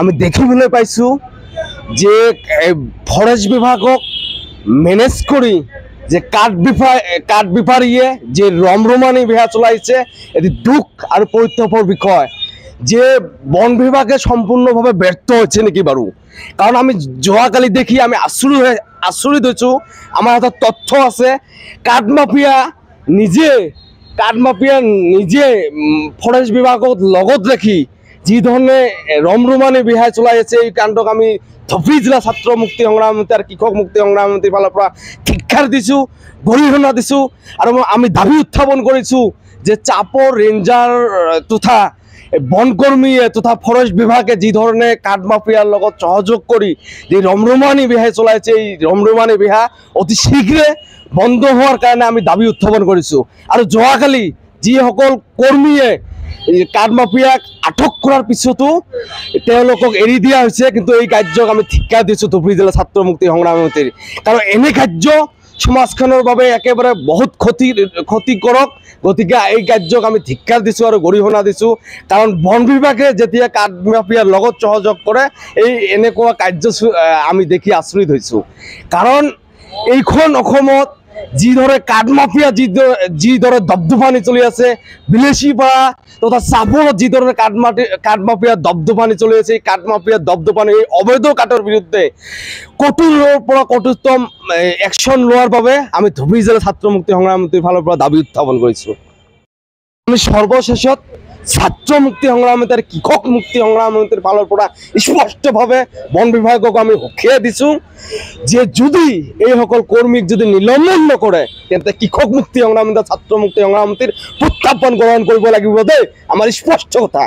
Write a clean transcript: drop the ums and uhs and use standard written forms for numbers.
আমি দেখিবলৈ পাইছোঁ যে ফৰেষ্ট বিভাগক মেনেজ কৰি যে কাঠ বেপাৰীয়ে যে ৰমৰমানি বেহা চলাইছে, এটি দুখ আৰু পৰিতাপৰ বিষয় যে বন বিভাগে সম্পূৰ্ণভাৱে ব্যৰ্থ হৈছে নেকি বাৰু। কাৰণ আমি যোৱাকালি দেখি আমি আচৰিত হৈছোঁ। আমাৰ হাতত তথ্য আছে, কাঠ মাফিয়া নিজে ফৰেষ্ট বিভাগক লগত ৰাখি যি ধৰণে ৰমৰমানি বিহাই চলাই আছে, এই কাণ্ডক আমি ধুবুৰী জিলা ছাত্ৰ মুক্তি সংগ্ৰাম সমিতি আৰু কৃষক মুক্তি সংগ্ৰাম সমিতিৰ ফালৰ পৰা ধিক্কাৰ দিছোঁ, গৰিহণা দিছোঁ। আৰু আমি দাবী উত্থাপন কৰিছোঁ যে চাপৰ ৰেঞ্জাৰ তথা বনকৰ্মীয়ে তথা ফৰেষ্ট বিভাগে যি ধৰণে কাঠ মাফিয়াৰ লগত সহযোগ কৰি যি ৰমৰমানি বিহাই চলাইছে, এই ৰমৰমানি বিহা অতি শীঘ্ৰে বন্ধ হোৱাৰ কাৰণে আমি দাবী উত্থাপন কৰিছোঁ। আৰু যোৱাকালি যিসকল কৰ্মীয়ে কাঠ মাফিয়াক আটক কৰাৰ পিছতো তেওঁলোকক এৰি দিয়া হৈছে, কিন্তু এই কাৰ্যক আমি ধিক্কাৰ দিছোঁ ধুবুৰী জিলা ছাত্ৰ মুক্তি সংগ্ৰাম সমিতিৰ। কাৰণ এনে কাৰ্য সমাজখনৰ বাবে একেবাৰে বহুত ক্ষতিকাৰক। গতিকে এই কাৰ্যক আমি ধিক্কাৰ দিছোঁ আৰু গৰিহণা দিছোঁ। কাৰণ বন বিভাগে যেতিয়া কাঠ মাফিয়াৰ লগত সহযোগ কৰে, এই এনেকুৱা কাৰ্য আমি দেখি আচৰিত হৈছোঁ। কাৰণ এইখন অসমত যিদৰে কাঠ মাফিয়া যিদৰে দপদপানি চলি আছে, বিলেচিপাৰা তথা চাপৰত যিদৰে কাঠ মাফিয়া দপদপানি চলি আছে, এই কাঠ মাফিয়া দপদপানি এই অবৈধ কাঠৰ বিৰুদ্ধে কঠোৰৰ পৰা কঠোৰতম একশ্যন লোৱাৰ বাবে আমি ধুবুৰী জিলা ছাত্ৰ মুক্তি সংগ্ৰাম সমিতিৰ ফালৰ পৰা দাবী উত্থাপন কৰিছোঁ। আমি সৰ্বশেষত ছাত্ৰ মুক্তি সংগ্ৰাম সমিতি আৰু কৃষক মুক্তি সংগ্ৰাম সমিতিৰ ফালৰ পৰা স্পষ্টভাৱে বন বিভাগক আমি সকীয়াই দিছোঁ যে যদি এইসকল কৰ্মীক যদি নিলম্বন নকৰে, তেন্তে কৃষক মুক্তি সংগ্ৰাম সমিতি ছাত্ৰ মুক্তি সংগ্ৰাম সমিতিৰ প্ৰত্যাহ্বান গ্ৰহণ কৰিব লাগিব দেই। আমাৰ স্পষ্ট কথা।